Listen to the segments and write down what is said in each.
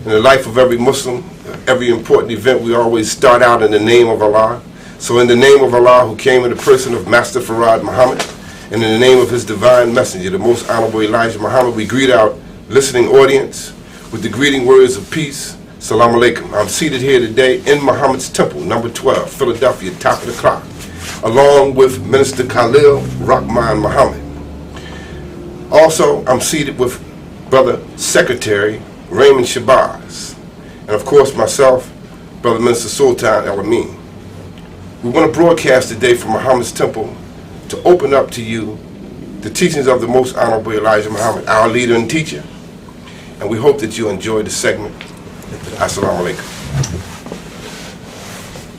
In the life of every Muslim, every important event, we always start out in the name of Allah. So in the name of Allah, who came in the person of Master Farad Muhammad, and in the name of his divine messenger, the most honorable Elijah Muhammad, we greet our listening audience with the greeting words of peace. Salam alaikum. I'm seated here today in Muhammad's temple, number 12, Philadelphia, top of the clock, along with Minister Khalil Rahman Muhammad. Also, I'm seated with Brother Secretary Raymond Shabazz, and of course myself, Brother Minister Sultan Al-amin. We want to broadcast today from Muhammad's temple to open up to you the teachings of the most honorable Elijah Muhammad, our leader and teacher. And we hope that you enjoy the segment. Assalamu alaikum.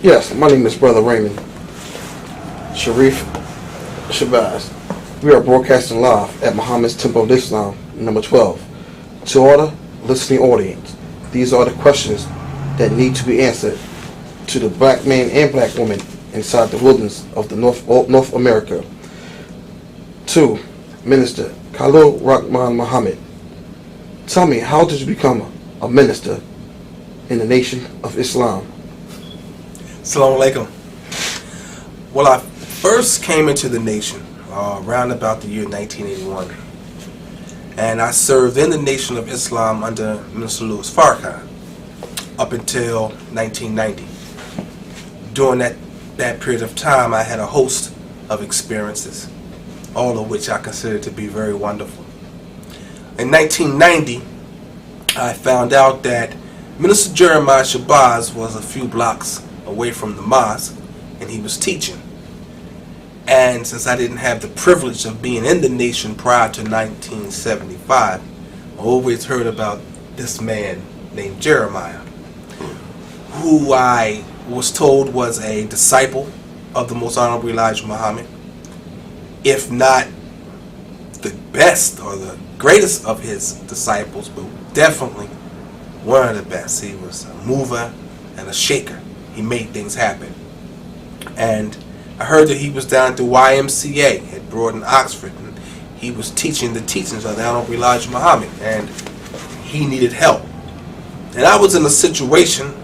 Yes, my name is Brother Raymond Sharif Shabazz. We are broadcasting live at Muhammad's Temple of Islam, number 12. To all the listening audience, these are the questions that need to be answered to the black man and black woman inside the wilderness of the North America. To Minister Khalil Rahman Muhammad, tell me, how did you become a minister in the Nation of Islam? Assalamu alaikum. Well, I first came into the nation around about the year 1981, and I served in the Nation of Islam under Minister Louis Farrakhan up until 1990. During that period of time, I had a host of experiences, all of which I consider to be very wonderful. In 1990, I found out that Minister Jeremiah Shabazz was a few blocks away from the mosque, and he was teaching. And since I didn't have the privilege of being in the nation prior to 1975, I always heard about this man named Jeremiah, who I was told was a disciple of the most honorable Elijah Muhammad, if not the best or the greatest of his disciples, but definitely one of the best. He was a mover and a shaker. He made things happen. And I heard that he was down at the YMCA at Broad Oxford, and he was teaching the teachings of the honorable Elijah Muhammad, and he needed help. And I was in a situation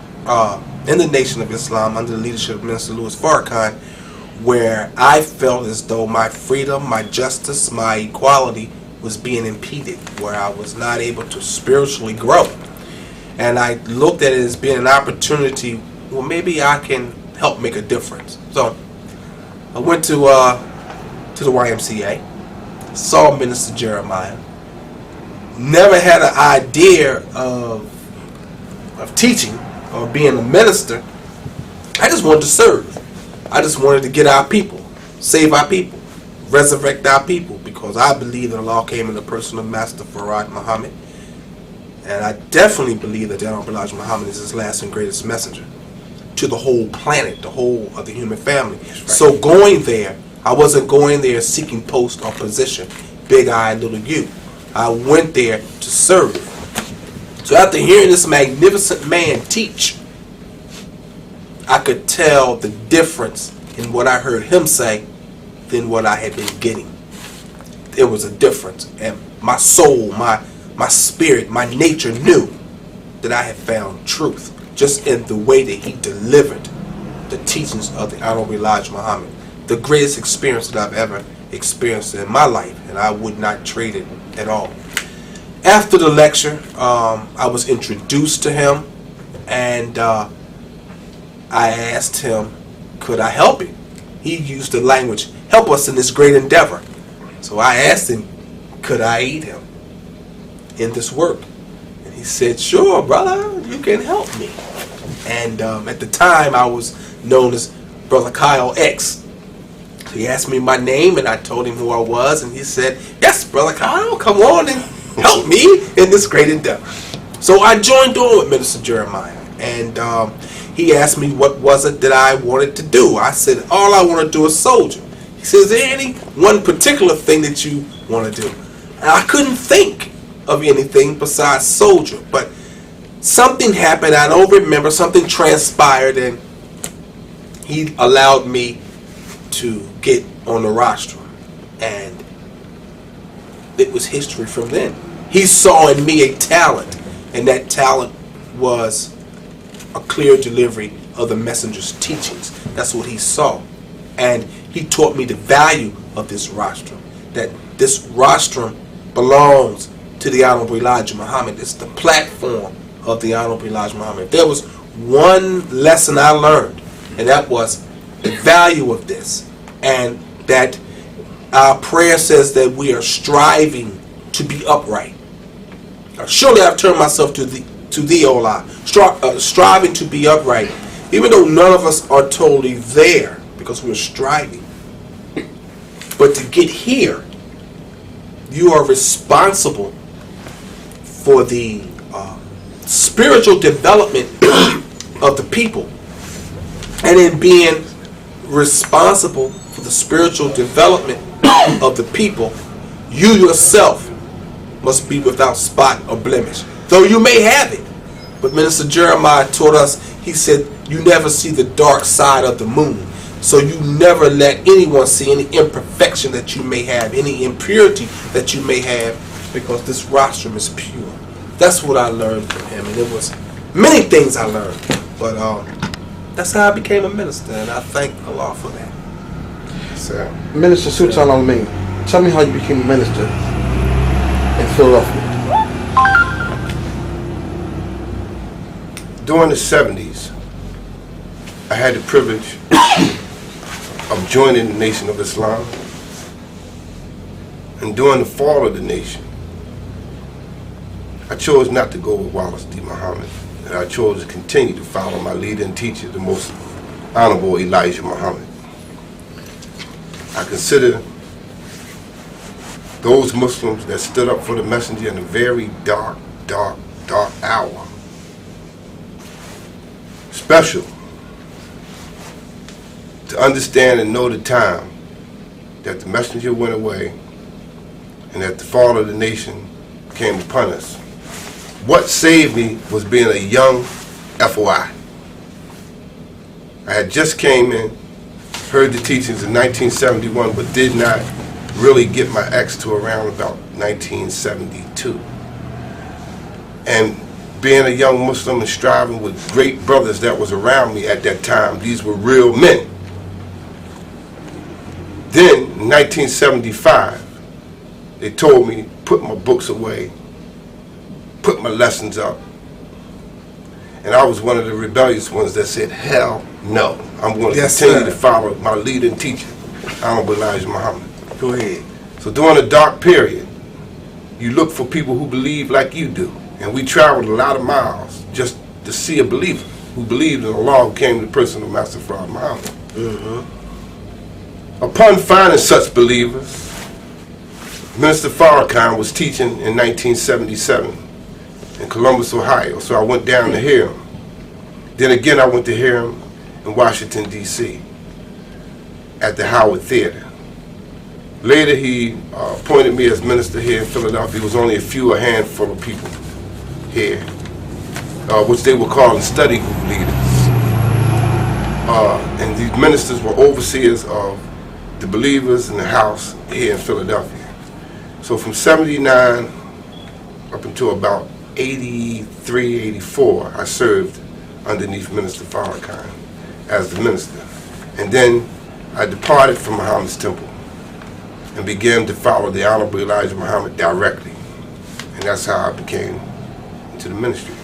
in the Nation of Islam under the leadership of Minister Louis Farrakhan, where I felt as though my freedom, my justice, my equality was being impeded, where I was not able to spiritually grow. And I looked at it as being an opportunity, well, maybe I can help make a difference. So I went to the YMCA, saw Minister Jeremiah, never had an idea of teaching or being a minister. I just wanted to serve. I just wanted to get our people, save our people, resurrect our people, because I believe that Allah came in the person of Master Farad Muhammad, and I definitely believe that the Honorable Elijah Muhammad is his last and greatest messenger to the whole planet, the whole of the human family. Right. So going there, I wasn't going there seeking post or position, big I, little you. I went there to serve. So after hearing this magnificent man teach, I could tell the difference in what I heard him say than what I had been getting. There was a difference, and my soul, my spirit, my nature knew that I had found truth just in the way that he delivered the teachings of the Honorable Elijah Muhammad. The greatest experience that I've ever experienced in my life, and I would not trade it at all. After the lecture, I was introduced to him, and I asked him, could I help him? He used the language, help us in this great endeavor. So I asked him, could I aid him in this work? And he said, sure, brother, you can help me. And at the time, I was known as Brother Kyle X. So he asked me my name, and I told him who I was, and he said, yes, Brother Kyle, come on and help me in this great endeavor. So I joined on with Minister Jeremiah, and he asked me what was it that I wanted to do. I said, all I want to do is soldier. He said, is there any one particular thing that you want to do? And I couldn't think of anything besides soldier, but something happened, I don't remember, something transpired, and he allowed me to get on the rostrum, and it was history from then. He saw in me a talent, and that talent was a clear delivery of the messenger's teachings. That's what he saw. And he taught me the value of this rostrum, that this rostrum belongs to the Honorable Elijah Muhammad. It's the platform of the Honorable Elijah Muhammad. There was one lesson I learned, and that was the value of this, and that our prayer says that we are striving to be upright. Surely I've turned myself to thee, O Allah, striving to be upright, even though none of us are totally there, because we're striving. But to get here, you are responsible for the spiritual development of the people. And in being responsible for the spiritual development of the people, you yourself must be without spot or blemish. Though you may have it. But Minister Jeremiah taught us, he said, you never see the dark side of the moon. So you never let anyone see any imperfection that you may have, any impurity that you may have, because this rostrum is pure. That's what I learned from him, and it was many things I learned. But that's how I became a minister, and I thank Allah for that. So, Minister Sultan Al-amin, tell me how you became a minister in Philadelphia. during the 70s, I had the privilege of joining the Nation of Islam. And during the fall of the nation, I chose not to go with Wallace D. Muhammad, and I chose to continue to follow my leader and teacher, the Most Honorable Elijah Muhammad. I consider those Muslims that stood up for the messenger in a very dark hour special, to understand and know the time that the messenger went away and that the fall of the nation came upon us. What saved me was being a young FOI. I had just came in, heard the teachings in 1971, but did not really get my X to around about 1972. And being a young Muslim and striving with great brothers that was around me at that time, these were real men. Then, in 1975, they told me, put my books away, put my lessons up. And I was one of the rebellious ones that said, hell no. I'm going to continue to follow my leader and teacher, Honorable Elijah Muhammad. Go ahead. So during a dark period, you look for people who believe like you do. And we traveled a lot of miles just to see a believer who believed in Allah, who came to the person of Master Farad Muhammad. Upon finding such believers, Minister Farrakhan was teaching in 1977 in Columbus, Ohio, so I went down to hear him. Then again, I went to hear him in Washington, D.C. at the Howard Theater. Later, he appointed me as minister here in Philadelphia. It was only a handful of people here, which they were calling study group leaders. And these ministers were overseers of the believers in the house here in Philadelphia. So from 79 up until about 83, 84, I served underneath Minister Farrakhan as the minister. And then I departed from Muhammad's temple and began to follow the Honorable Elijah Muhammad directly. And that's how I became into the ministry.